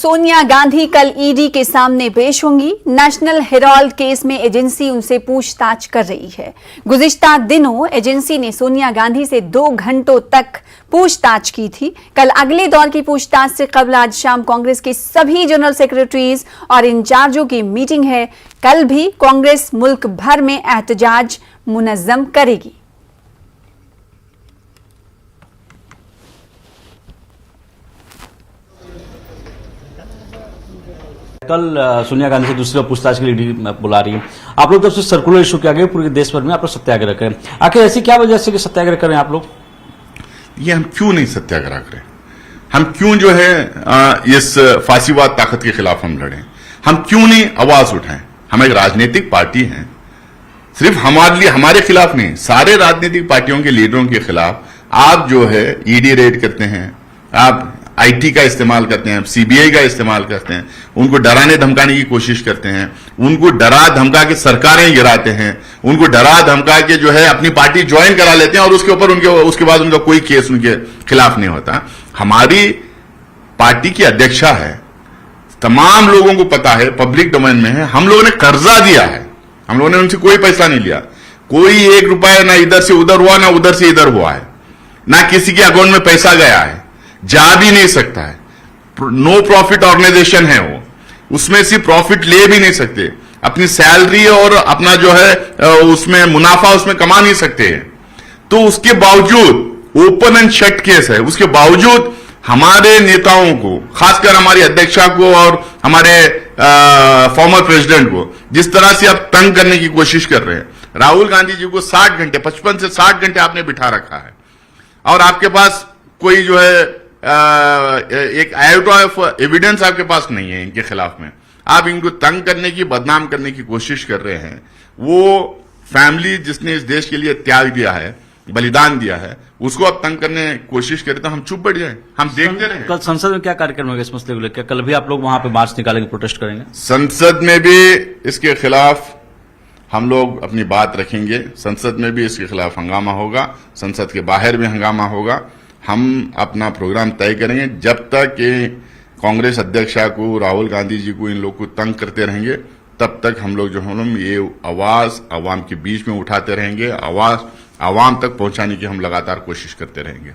सोनिया गांधी कल ईडी के सामने पेश होंगी। नेशनल हेराल्ड केस में एजेंसी उनसे पूछताछ कर रही है। गुज़िश्ता दिनों एजेंसी ने सोनिया गांधी से 2 घंटों तक पूछताछ की थी। कल अगले दौर की पूछताछ से कबल आज शाम कांग्रेस के सभी जनरल सेक्रेटरीज और इंचार्जों की मीटिंग है। कल भी कांग्रेस मुल्क भर में एहतजाज मुनज़्ज़म करेगी। कल सोनिया गांधी से दूसरी बार पूछताछ के लिए ईडी बुला रही है। आप लोग जब से सर्कुलर इशू किया गया पूरे देश भर में आप लोग सत्याग्रह करें, आखिर ऐसी क्या वजह से कि सत्याग्रह करें आप लोग? ये हम क्यों नहीं सत्याग्रह करें? हम क्यों जो है इस फासीवाद ताकत के खिलाफ हम लड़ें? हम क्यों नहीं आवाज उठाएं? हम एक राजनीतिक पार्टी हैं, सिर्फ हमारे खिलाफ नहीं, सारे राजनीतिक पार्टियों के लीडरों के खिलाफ आप जो है ईडी रेड करते हैं, आप आईटी का इस्तेमाल करते हैं, सीबीआई का इस्तेमाल करते हैं, उनको डराने धमकाने की कोशिश करते हैं, उनको डरा धमका के सरकारें गिराते हैं, उनको डरा धमका के जो है अपनी पार्टी ज्वाइन करा लेते हैं और उसके बाद उनका कोई केस उनके खिलाफ नहीं होता। हमारी पार्टी की अध्यक्षा है, तमाम लोगों को पता है, पब्लिक डोमेन में है, हम लोगों ने कर्जा दिया है, हम लोगों ने उनसे कोई पैसा नहीं लिया, कोई 1 रुपया ना इधर से उधर हुआ ना उधर से इधर हुआ है, ना किसी के अकाउंट में पैसा गया है, जा भी नहीं सकता है। नो प्रॉफिट ऑर्गेनाइजेशन है वो, उसमें से प्रॉफिट ले भी नहीं सकते, अपनी सैलरी और अपना जो है उसमें मुनाफा उसमें कमा नहीं सकते हैं। तो उसके बावजूद ओपन एंड शट केस है, उसके बावजूद हमारे नेताओं को, खासकर हमारी अध्यक्षा को और हमारे फॉर्मर प्रेसिडेंट को जिस तरह से आप तंग करने की कोशिश कर रहे हैं। राहुल गांधी जी को 60 घंटे 55 से 60 घंटे आपने बिठा रखा है और आपके पास कोई जो है एक आयोटा ऑफ एविडेंस आपके पास नहीं है इनके खिलाफ में। आप इनको तंग करने की, बदनाम करने की कोशिश कर रहे हैं। वो फैमिली जिसने इस देश के लिए त्याग दिया है, बलिदान दिया है, उसको आप तंग करने की कोशिश करें तो हम चुप बैठ जाए, हम देखते रहे। कल संसद में क्या कार्यक्रम होगा इस मसले को लेकर? कल भी आप लोग वहां पे मार्च निकालेंगे, प्रोटेस्ट करेंगे? संसद में भी इसके खिलाफ हम लोग अपनी बात रखेंगे, संसद में भी इसके खिलाफ हंगामा होगा, संसद के बाहर भी हंगामा होगा। हम अपना प्रोग्राम तय करेंगे जब तक कांग्रेस अध्यक्षा को, राहुल गांधी जी को, इन लोग को तंग करते रहेंगे तब तक हम लोग जो हम ये आवाज आवाम के बीच में उठाते रहेंगे, आवाज आवाम तक पहुंचाने की हम लगातार कोशिश करते रहेंगे।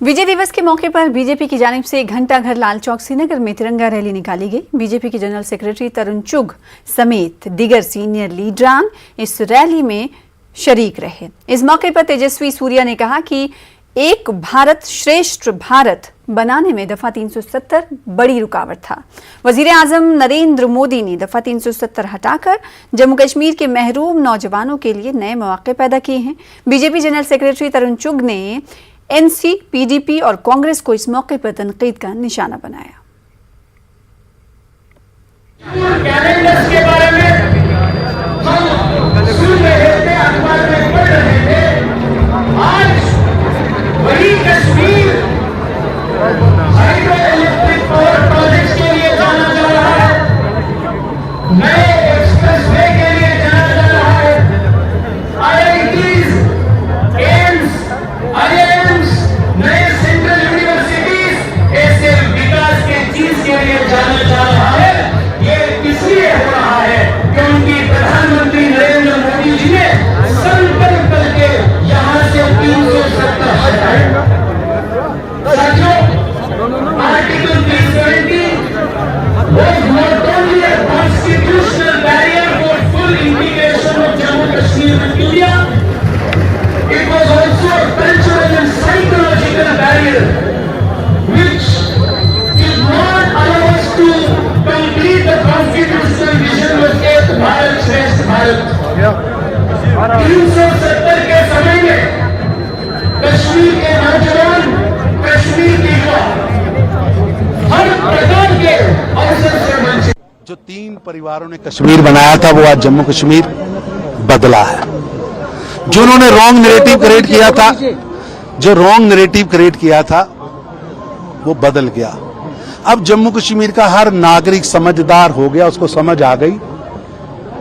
विजय दिवस के मौके पर बीजेपी की जानिब से घंटाघर लाल चौक श्रीनगर में तिरंगा रैली निकाली गई। बीजेपी के जनरल सेक्रेटरी तरुण चुग समेत दीगर सीनियर लीडरान इस रैली में शरीक रहे। इस मौके पर तेजस्वी सूर्या ने कहा कि एक भारत श्रेष्ठ भारत बनाने में दफा 370 बड़ी रुकावट था। वजीर आजम नरेंद्र मोदी ने दफा 370 हटाकर जम्मू कश्मीर के महरूम नौजवानों के लिए नए मौके पैदा किए हैं। बीजेपी जनरल सेक्रेटरी तरुण चुग ने एनसी, पीडीपी और कांग्रेस को इस मौके पर तनकीद का निशाना बनाया। कैलेंडर्स के बारे में सुन रहे थे, अखबार में पढ़ रहे थे, आज वही Kashmir hydro electric power project के लिए जाना जा रहा है, नए एक्सप्रेसवे के लिए जाना जा रहा है, आईआईटीज, एम्स, आईआईएम्स, नए सेंट्रल यूनिवर्सिटीज, ऐसे विकास के चीज के लिए जाना जा रहा है। ये इसलिए हो रहा है क्योंकि प्रधानमंत्री नरेंद्र मोदी जी ने संकल्प करके यहां से 370 हटाए। साथियों, article 370 was not only a constitutional barrier for full integration of Jammu Kashmir with India, it was also a cultural and psychological barrier which did not allow us to complete the constitutional vision of एक भारत श्रेष्ठ भारत। 370 के समय में कश्मीर के नौजवान, कश्मीर के युवा हर प्रकार के अवसर से वंचित। जो 3 परिवारों ने कश्मीर बनाया था वो आज जम्मू कश्मीर बदला है। जो उन्होंने रॉन्ग नैरेटिव क्रिएट किया था, जो रॉन्ग नैरेटिव क्रिएट किया था वो बदल गया। अब जम्मू कश्मीर का हर नागरिक समझदार हो गया, उसको समझ आ गई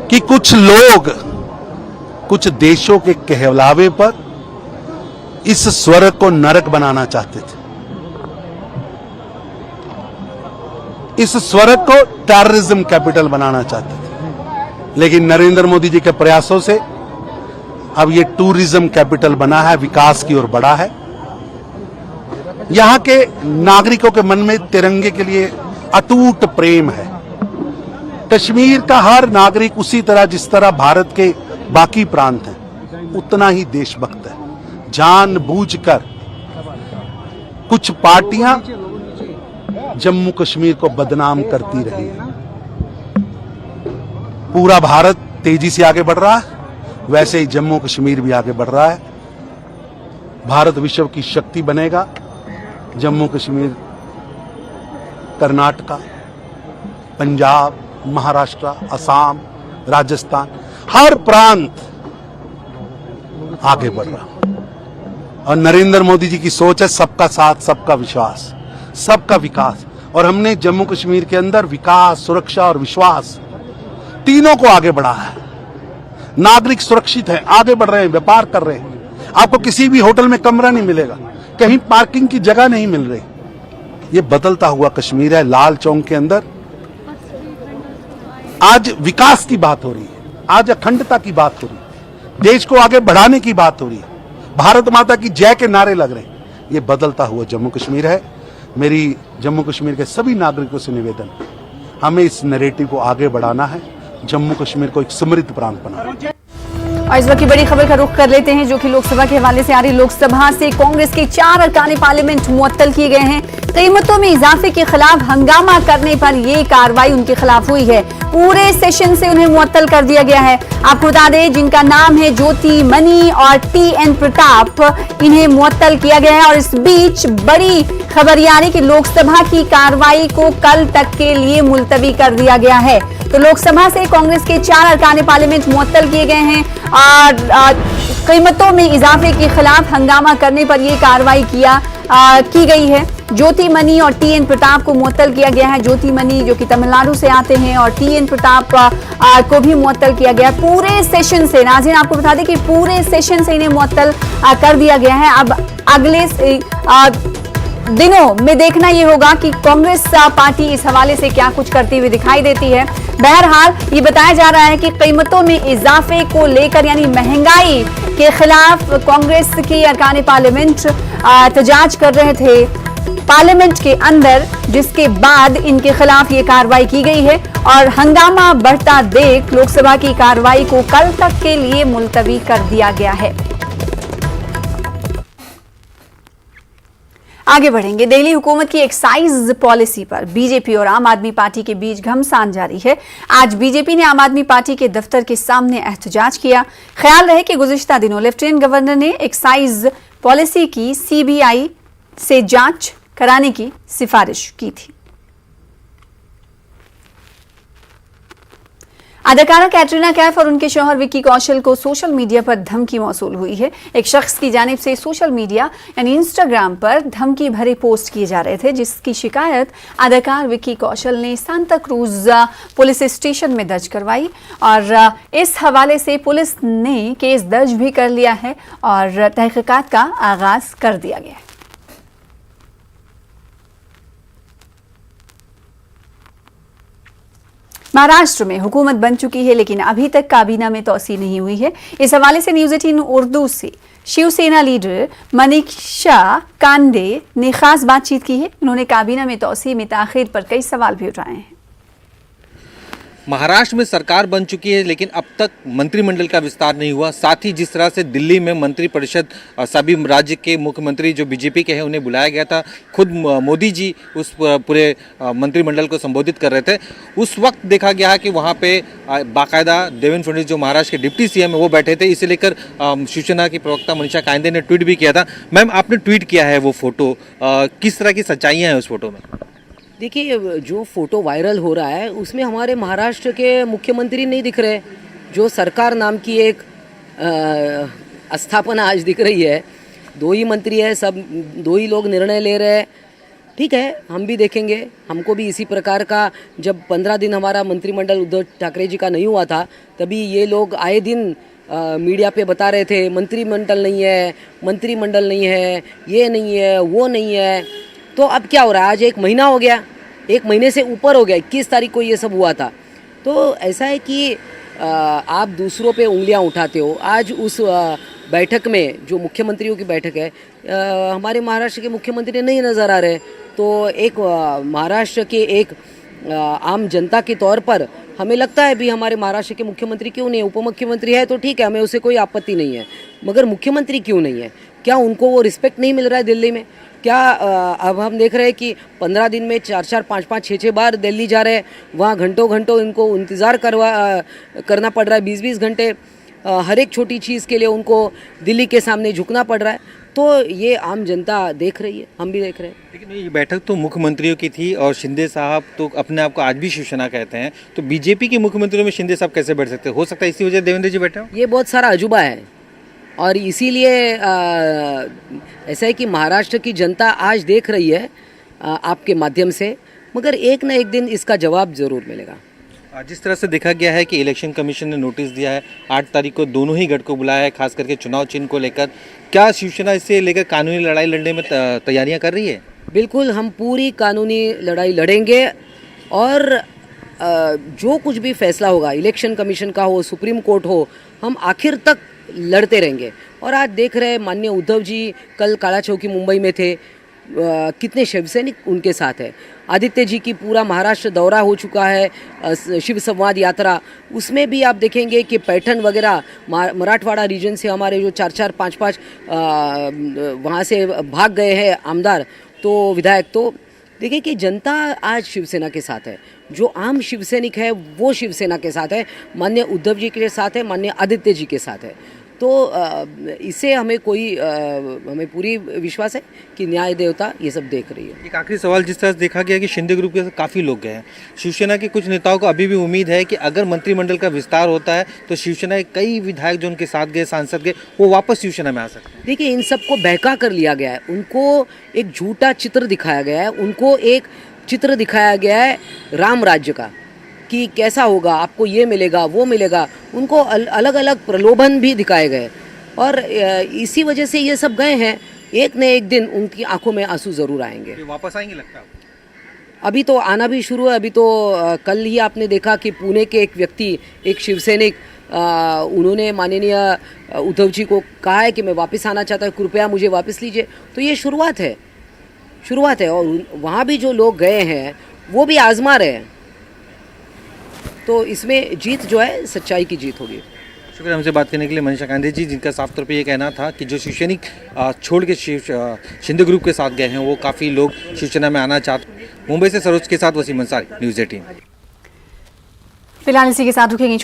कि कुछ लोग कुछ देशों के कहलावे पर इस स्वर्ग को नरक बनाना चाहते थे। इस स्वर्ग को टेररिज्म कैपिटल बनाना चाहते थे, लेकिन नरेंद्र मोदी जी के प्रयासों से अब ये टूरिज्म कैपिटल बना है, विकास की ओर बढ़ा है। यहां के नागरिकों के मन में तिरंगे के लिए अटूट प्रेम है। कश्मीर का हर नागरिक उसी तरह जिस तरह भारत के बाकी प्रांत हैं उतना ही देशभक्त है। जानबूझकर कुछ पार्टियां जम्मू कश्मीर को बदनाम करती रही हैं। पूरा भारत तेजी से आगे बढ़ रहा है, वैसे ही जम्मू कश्मीर भी आगे बढ़ रहा है। भारत विश्व की शक्ति बनेगा। जम्मू कश्मीर, कर्नाटका, पंजाब, महाराष्ट्र, असम, राजस्थान, हर प्रांत आगे बढ़ रहा। और नरेंद्र मोदी जी की सोच है सबका साथ, सबका विश्वास, सबका विकास। और हमने जम्मू कश्मीर के अंदर विकास, सुरक्षा और विश्वास तीनों को आगे बढ़ा है। नागरिक सुरक्षित हैं, आगे बढ़ रहे हैं, व्यापार कर रहे हैं। आपको किसी भी होटल में कमरा नहीं मिलेगा, कहीं पार्किंग की जगह नहीं मिल रही। ये बदलता हुआ कश्मीर है। लाल चौक के अंदर आज विकास की बात हो रही है, आज अखंडता की बात हो रही है, देश को आगे बढ़ाने की बात हो रही है, भारत माता की जय के नारे लग रहे हैं। ये बदलता हुआ जम्मू कश्मीर है। मेरी जम्मू कश्मीर के सभी नागरिकों से निवेदन, हमें इस नैरेटिव को आगे बढ़ाना है, जम्मू कश्मीर को एक समृद्ध प्रांत बनाना है। और इस वक्त की बड़ी खबर का रुख कर लेते हैं, जो कि लोकसभा के हवाले से आ रही। लोकसभा से कांग्रेस के 4 अरकान पार्लियामेंट मुअत्तल किए गए हैं। कीमतों में इजाफे के खिलाफ हंगामा करने पर यह कार्रवाई उनके खिलाफ हुई है। पूरे सेशन से उन्हें मुअत्तल कर दिया गया है। आपको बता दें, जिनका नाम है ज्योति मनी और TN प्रताप, इन्हें मुअत्तल किया गया है। और इस बीच बड़ी खबर ये आ रही कि लोकसभा की कार्रवाई को कल तक के लिए मुलतवी कर दिया गया है। तो लोकसभा से कांग्रेस के 4 अरकान पार्लियामेंट मुअत्तल किए गए हैं और कीमतों में इजाफे के खिलाफ हंगामा करने पर यह कार्रवाई की गई है। ज्योति मनी और TN प्रताप को मुअत्तल किया गया है। ज्योति मनी जो कि तमिलनाडु से आते हैं और TN प्रताप को भी मुअत्तल किया गया है। पूरे सेशन से, नाज़रीन आपको बता दें कि पूरे सेशन से इन्हें मुअत्तल कर दिया गया है। अब अगले दिनों में देखना यह होगा कि कांग्रेस पार्टी इस हवाले से क्या कुछ करती हुई दिखाई देती है। बहरहाल ये बताया जा रहा है कि कीमतों में इजाफे को लेकर, यानी महंगाई के खिलाफ कांग्रेस की अरकान पार्लियामेंट एहतजाज कर रहे थे पार्लियामेंट के अंदर, जिसके बाद इनके खिलाफ ये कार्रवाई की गई है। और हंगामा बढ़ता देख लोकसभा की कार्रवाई को कल तक के लिए मुलतवी कर दिया गया है। आगे बढ़ेंगे। दिल्ली हुकूमत की एक्साइज पॉलिसी पर बीजेपी और आम आदमी पार्टी के बीच घमासान जारी है। आज बीजेपी ने आम आदमी पार्टी के दफ्तर के सामने एहतजाज किया। ख्याल रहे कि गुज़िश्ता दिनों लेफ्टिनेंट गवर्नर ने एक्साइज पॉलिसी की CBI से जांच कराने की सिफारिश की थी। अदाकारा कैटरीना कैफ और उनके शौहर विक्की कौशल को सोशल मीडिया पर धमकी मौसूल हुई है। एक शख्स की जानिब से सोशल मीडिया यानी इंस्टाग्राम पर धमकी भरे पोस्ट किए जा रहे थे, जिसकी शिकायत अदाकार विक्की कौशल ने सांता क्रूज पुलिस स्टेशन में दर्ज करवाई। और इस हवाले से पुलिस ने केस दर्ज भी कर लिया है और तहकीकात का आगाज कर दिया गया है। महाराष्ट्र में हुकूमत बन चुकी है, लेकिन अभी तक काबीना में तोसी नहीं हुई है। इस हवाले से न्यूज़ 18 उर्दू से शिवसेना लीडर मनीषा कांडे ने खास बातचीत की है। उन्होंने काबीना में तोसी में ताखीर पर कई सवाल भी उठाए हैं। महाराष्ट्र में सरकार बन चुकी है, लेकिन अब तक मंत्रिमंडल का विस्तार नहीं हुआ। साथ ही जिस तरह से दिल्ली में मंत्रिपरिषद सभी राज्य के मुख्यमंत्री जो बीजेपी के हैं उन्हें बुलाया गया था, खुद मोदी जी उस पूरे मंत्रिमंडल को संबोधित कर रहे थे। उस वक्त देखा गया कि वहाँ पे बाकायदा देवेंद्र फडणवीस जो महाराष्ट्र के डिप्टी CM है वो बैठे थे। इसे लेकर शिवसेना की प्रवक्ता मनीषा कांडे ने ट्वीट भी किया था। मैम, आपने ट्वीट किया है वो फोटो, किस तरह की सच्चाइयाँ हैं उस फोटो में? देखिए, जो फोटो वायरल हो रहा है उसमें हमारे महाराष्ट्र के मुख्यमंत्री नहीं दिख रहे। जो सरकार नाम की एक स्थापना आज दिख रही है, 2 ही मंत्री है, सब 2 ही लोग निर्णय ले रहे हैं। ठीक है, हम भी देखेंगे। हमको भी इसी प्रकार का, जब 15 दिन हमारा मंत्रिमंडल उद्धव ठाकरे जी का नहीं हुआ था, तभी ये लोग आए दिन मीडिया पे बता रहे थे मंत्रिमंडल नहीं है, मंत्रिमंडल नहीं है, ये नहीं है, वो नहीं है। तो अब क्या हो रहा है, आज 1 महीना हो गया, 1 महीने से ऊपर हो गया, 21 तारीख को ये सब हुआ था। तो ऐसा है कि आप दूसरों पे उंगलियां उठाते हो। आज उस बैठक में जो मुख्यमंत्रियों की बैठक है, हमारे महाराष्ट्र के मुख्यमंत्री नहीं नज़र आ रहे। तो एक महाराष्ट्र के एक आम जनता के तौर पर हमें लगता है भी हमारे महाराष्ट्र के मुख्यमंत्री क्यों नहीं है। उप मुख्यमंत्री है तो ठीक है, हमें उससे कोई आपत्ति नहीं है, मगर मुख्यमंत्री क्यों नहीं है? क्या उनको वो रिस्पेक्ट नहीं मिल रहा है दिल्ली में? क्या अब हम देख रहे हैं कि 15 दिन में 4-4, 5-5, 6-6 बार दिल्ली जा रहे हैं, वहाँ घंटों इनको इंतज़ार करना पड़ रहा है, 20-20 घंटे हर एक छोटी चीज़ के लिए उनको दिल्ली के सामने झुकना पड़ रहा है। तो ये आम जनता देख रही है, हम भी देख रहे हैं। लेकिन ये बैठक तो मुख्यमंत्रियों की थी और शिंदे साहब तो अपने आप को आज भी शिवसेना कहते हैं, तो बीजेपी के मुख्यमंत्रियों में शिंदे साहब कैसे बैठ सकते हैं? हो सकता है इसी वजह से देवेंद्र जी बैठे हो? ये बहुत सारा अजूबा है और इसीलिए ऐसा है कि महाराष्ट्र की जनता आज देख रही है आपके माध्यम से, मगर एक न एक दिन इसका जवाब ज़रूर मिलेगा। जिस तरह से देखा गया है कि इलेक्शन कमीशन ने नोटिस दिया है, 8 तारीख को दोनों ही गढ़ को बुलाया है, खास करके चुनाव चिन्ह को लेकर, क्या शिवसेना इससे लेकर कानूनी लड़ाई लड़ने में तैयारियां कर रही है? बिल्कुल, हम पूरी कानूनी लड़ाई लड़ेंगे और जो कुछ भी फैसला होगा, इलेक्शन कमीशन का हो, सुप्रीम कोर्ट हो, हम आखिर तक लड़ते रहेंगे। और आज देख रहे हैं माननीय उद्धव जी कल काला चौकी मुंबई में थे, कितने शिवसैनिक उनके साथ है। आदित्य जी की पूरा महाराष्ट्र दौरा हो चुका है, शिव संवाद यात्रा, उसमें भी आप देखेंगे कि पैठण वगैरह मराठवाड़ा रीजन से हमारे जो 4-4, 5-5 वहाँ से भाग गए हैं आमदार, तो विधायक, तो देखिए कि जनता आज शिवसेना के साथ है। जो आम शिवसैनिक है वो शिवसेना के साथ है, माननीय उद्धव जी के साथ है, माननीय आदित्य जी के साथ है। तो इससे हमें हमें पूरी विश्वास है कि न्याय देवता ये सब देख रही है। एक आखिरी सवाल, जिस तरह से देखा गया कि शिंदे ग्रुप के काफ़ी लोग गए हैं, शिवसेना के कुछ नेताओं को अभी भी उम्मीद है कि अगर मंत्रिमंडल का विस्तार होता है तो शिवसेना के कई विधायक जो उनके साथ गए, सांसद गए, वो वापस शिवसेना में आ सकते हैं। देखिए, इन सबको बहका कर लिया गया है, उनको एक झूठा चित्र दिखाया गया है, उनको एक चित्र दिखाया गया है राम राज्य का कि कैसा होगा, आपको ये मिलेगा वो मिलेगा, उनको अलग अलग प्रलोभन भी दिखाए गए और इसी वजह से ये सब गए हैं। एक न एक दिन उनकी आंखों में आंसू ज़रूर आएंगे। वापस आएंगे लगता है? अभी तो आना भी शुरू है। अभी तो कल ही आपने देखा कि पुणे के एक व्यक्ति, एक शिवसैनिक, उन्होंने माननीय उद्धव जी को कहा है कि मैं वापस आना चाहता हूँ, कृपया मुझे वापस लीजिए। तो ये शुरुआत है और वहाँ भी जो लोग गए हैं वो भी आजमा रहे हैं। तो इसमें जीत जो है सच्चाई की जीत होगी। शुक्रिया हमसे बात करने के लिए मनीषा गांधी जी, जिनका साफ तौर पे ये कहना था कि जो शिवसैनिक छोड़ के शिंदे ग्रुप के साथ गए हैं वो काफ़ी लोग शिवसेना में आना चाहते। मुंबई से सरोज के साथ वसीम अंसारी, न्यूज़ 18। फिलहाल इसी के साथ रुकेंगे।